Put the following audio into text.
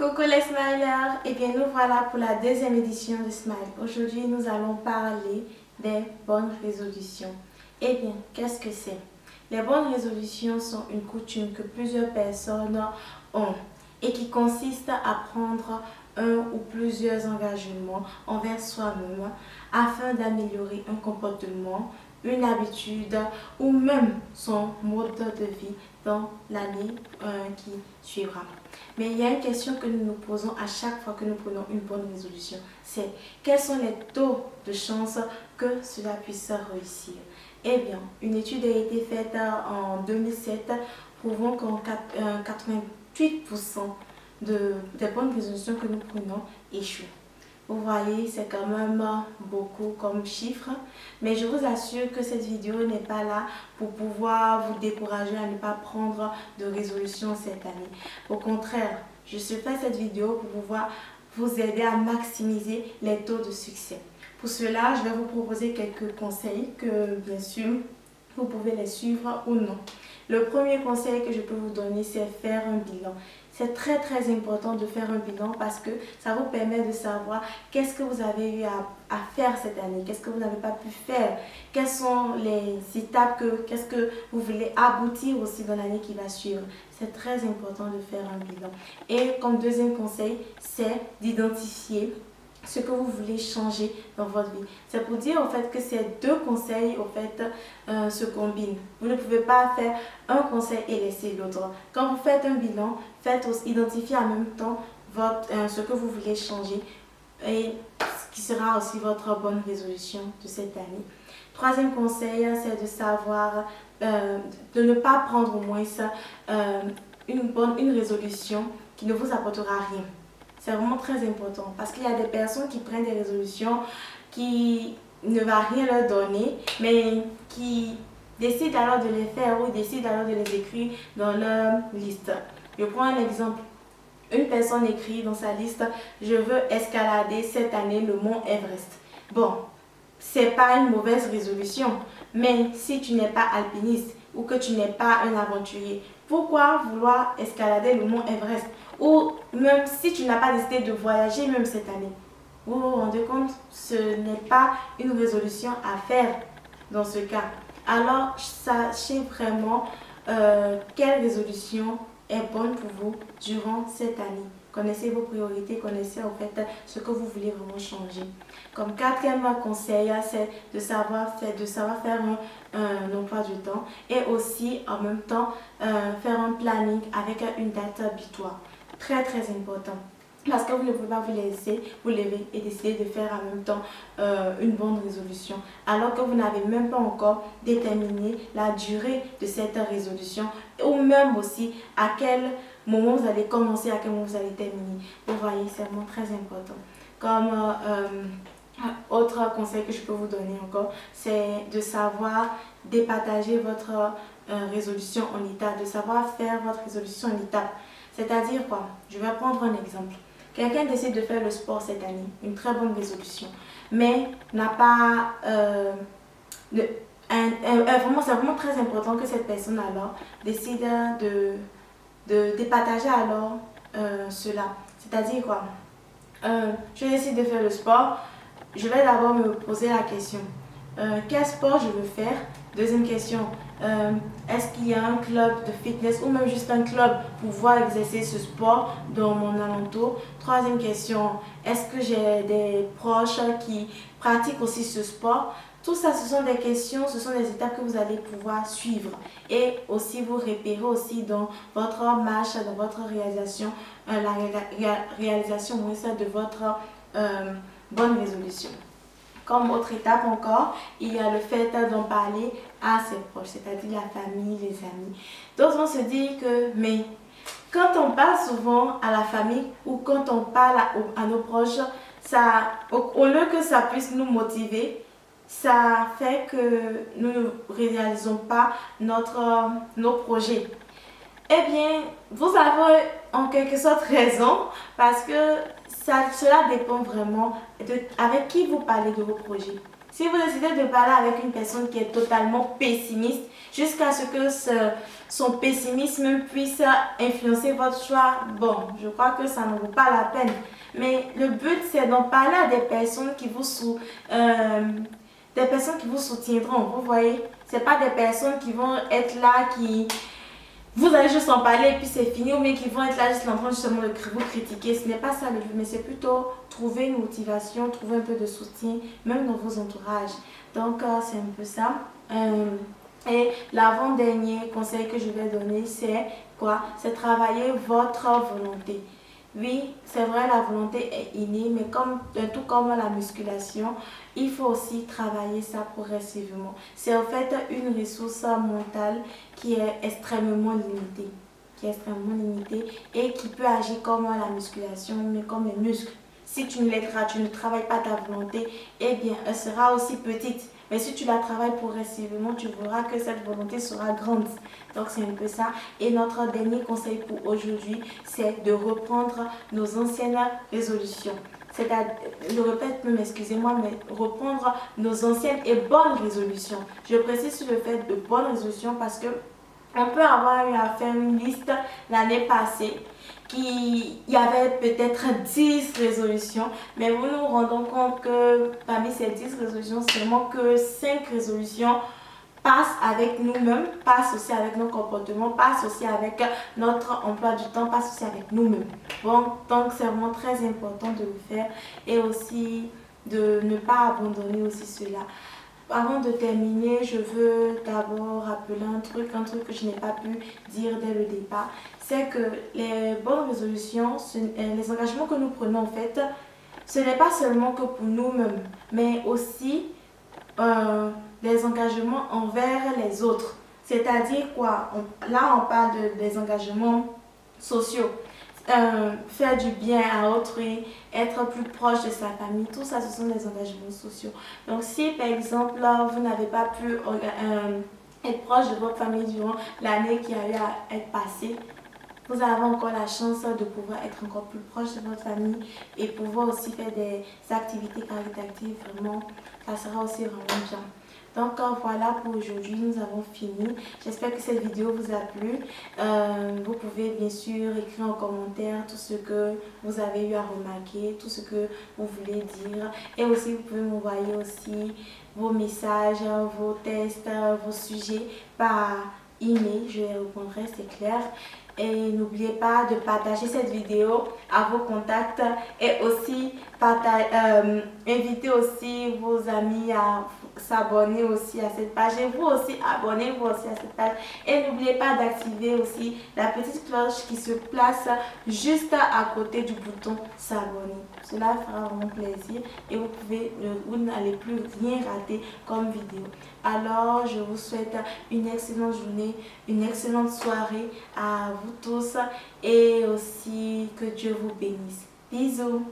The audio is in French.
Coucou les smilers, et bien nous voilà pour la deuxième édition de Smile. Aujourd'hui nous allons parler des bonnes résolutions. Eh bien, qu'est-ce que c'est? Les bonnes résolutions sont une coutume que plusieurs personnes ont et qui consiste à prendre un ou plusieurs engagements envers soi-même afin d'améliorer un comportement, une habitude ou même son mode de vie dans l'année qui suivra. Mais il y a une question que nous nous posons à chaque fois que nous prenons une bonne résolution. C'est quels sont les taux de chance que cela puisse réussir? Eh bien, une étude a été faite en 2007 prouvant qu'en 88% des bonnes résolutions que nous prenons échouent. Vous voyez, c'est quand même beaucoup comme chiffre, mais je vous assure que cette vidéo n'est pas là pour pouvoir vous décourager à ne pas prendre de résolution cette année. Au contraire, je fais cette vidéo pour pouvoir vous aider à maximiser les taux de succès. Pour cela, je vais vous proposer quelques conseils que, bien sûr, vous pouvez les suivre ou non. Le premier conseil que je peux vous donner, c'est faire un bilan. C'est très important de faire un bilan parce que ça vous permet de savoir qu'est-ce que vous avez eu à faire cette année, qu'est-ce que vous n'avez pas pu faire, quelles sont les étapes, qu'est-ce que vous voulez aboutir aussi dans l'année qui va suivre. C'est très important de faire un bilan. Et comme deuxième conseil, c'est d'identifier ce que vous voulez changer dans votre vie. C'est pour dire au fait que ces deux conseils au fait se combinent. Vous ne pouvez pas faire un conseil et laisser l'autre. Quand vous faites un bilan, identifiez en même temps ce que vous voulez changer et ce qui sera aussi votre bonne résolution de cette année. Troisième conseil, c'est de savoir, de ne pas prendre au moins une résolution qui ne vous apportera rien. C'est vraiment très important parce qu'il y a des personnes qui prennent des résolutions qui ne va rien leur donner, mais qui décident alors de les faire ou décident alors de les écrire dans leur liste. Je prends un exemple. Une personne écrit dans sa liste « Je veux escalader cette année le mont Everest ». Bon, c'est pas une mauvaise résolution, mais si tu n'es pas alpiniste ou que tu n'es pas un aventurier, pourquoi vouloir escalader le mont Everest? Ou même si tu n'as pas décidé de voyager même cette année, vous vous rendez compte, ce n'est pas une résolution à faire dans ce cas. Alors, sachez vraiment quelle résolution est bonne pour vous durant cette année. Connaissez vos priorités, connaissez en fait ce que vous voulez vraiment changer. Comme quatrième conseil, c'est de savoir faire un emploi du temps et aussi en même temps faire un planning avec une date butoir. Très important. Parce que vous ne pouvez pas vous laisser vous lever et décider de faire en même temps une bonne résolution. Alors que vous n'avez même pas encore déterminé la durée de cette résolution. Ou même aussi à quel moment vous allez commencer, à quel moment vous allez terminer. Vous voyez, c'est vraiment très important. Comme autre conseil que je peux vous donner encore, c'est de savoir départager votre résolution en étapes, de savoir faire votre résolution en étapes. C'est-à-dire quoi? Je vais prendre un exemple. Quelqu'un décide de faire le sport cette année, une très bonne résolution, mais n'a pas... c'est vraiment très important que cette personne alors décide de départager alors cela. C'est-à-dire quoi? Je décide de faire le sport, je vais d'abord me poser la question. Quel sport je veux faire? Deuxième question, est-ce qu'il y a un club de fitness ou même juste un club pour pouvoir exercer ce sport dans mon alentour? Troisième question, est-ce que j'ai des proches qui pratiquent aussi ce sport? Tout ça, ce sont des questions, ce sont des étapes que vous allez pouvoir suivre et aussi vous repérer aussi dans votre marche, dans votre réalisation, la réalisation de votre bonne résolution. Comme autre étape encore, il y a le fait d'en parler à ses proches, c'est-à-dire la famille, les amis. D'autres vont se dire que, mais quand on parle souvent à la famille ou quand on parle à nos proches, au lieu que ça puisse nous motiver, ça fait que nous ne réalisons pas nos projets. Eh bien, vous avez en quelque sorte raison parce que cela dépend vraiment avec qui vous parlez de vos projets. Si vous décidez de parler avec une personne qui est totalement pessimiste, jusqu'à ce que son pessimisme puisse influencer votre choix, bon, je crois que ça ne vaut pas la peine. Mais le but, c'est d'en parler à des personnes qui vous soutiendront, vous voyez. C'est pas des personnes qui vont être là, vous allez juste en parler et puis c'est fini, ou bien qui vont être là juste en train justement de vous critiquer. Ce n'est pas ça le but, mais c'est plutôt trouver une motivation, trouver un peu de soutien, même dans vos entourages. Donc, c'est un peu ça. Et l'avant-dernier conseil que je vais donner, c'est quoi? C'est travailler votre volonté. Oui, c'est vrai, la volonté est innée, mais tout comme la musculation, il faut aussi travailler ça progressivement. C'est en fait une ressource mentale qui est extrêmement limitée. Et qui peut agir comme la musculation, mais comme les muscles. Si tu ne travailles pas ta volonté, eh bien, elle sera aussi petite. Mais si tu la travailles progressivement, tu verras que cette volonté sera grande. Donc, c'est un peu ça. Et notre dernier conseil pour aujourd'hui, c'est de reprendre nos anciennes résolutions. Je répète même, excusez-moi, mais reprendre nos anciennes et bonnes résolutions. Je précise sur le fait de bonnes résolutions parce que on peut avoir eu à faire une liste l'année passée il y avait peut-être 10 résolutions, mais nous nous rendons compte que parmi ces 10 résolutions, seulement que 5 résolutions passent avec nous-mêmes, passent aussi avec nos comportements, passent aussi avec notre emploi du temps, passent aussi avec nous-mêmes. Bon, donc c'est vraiment très important de le faire et aussi de ne pas abandonner aussi cela. Avant de terminer, je veux d'abord rappeler un truc que je n'ai pas pu dire dès le départ. C'est que les bonnes résolutions, les engagements que nous prenons en fait, ce n'est pas seulement que pour nous-mêmes, mais aussi les engagements envers les autres. C'est-à-dire quoi? Là, on parle des engagements sociaux. Faire du bien à autrui, être plus proche de sa famille, tout ça, ce sont des engagements sociaux. Donc, si par exemple, vous n'avez pas pu être proche de votre famille durant l'année qui a eu à être passée, vous avez encore la chance de pouvoir être encore plus proche de votre famille et pouvoir aussi faire des activités caritatives. Vraiment, ça sera aussi vraiment bien. Donc voilà, pour aujourd'hui, nous avons fini. J'espère que cette vidéo vous a plu. Vous pouvez bien sûr écrire en commentaire tout ce que vous avez eu à remarquer, tout ce que vous voulez dire. Et aussi, vous pouvez m'envoyer aussi vos messages, vos tests, vos sujets par email. Je les répondrai, c'est clair. Et n'oubliez pas de partager cette vidéo à vos contacts et aussi invitez aussi vos amis à s'abonner aussi à cette page et vous aussi abonnez-vous aussi à cette page et n'oubliez pas d'activer aussi la petite cloche qui se place juste à côté du bouton s'abonner. Cela fera vraiment plaisir et vous n'allez plus rien rater comme vidéo. Alors je vous souhaite une excellente journée, une excellente soirée à vous tous et aussi que Dieu vous bénisse. Bisous.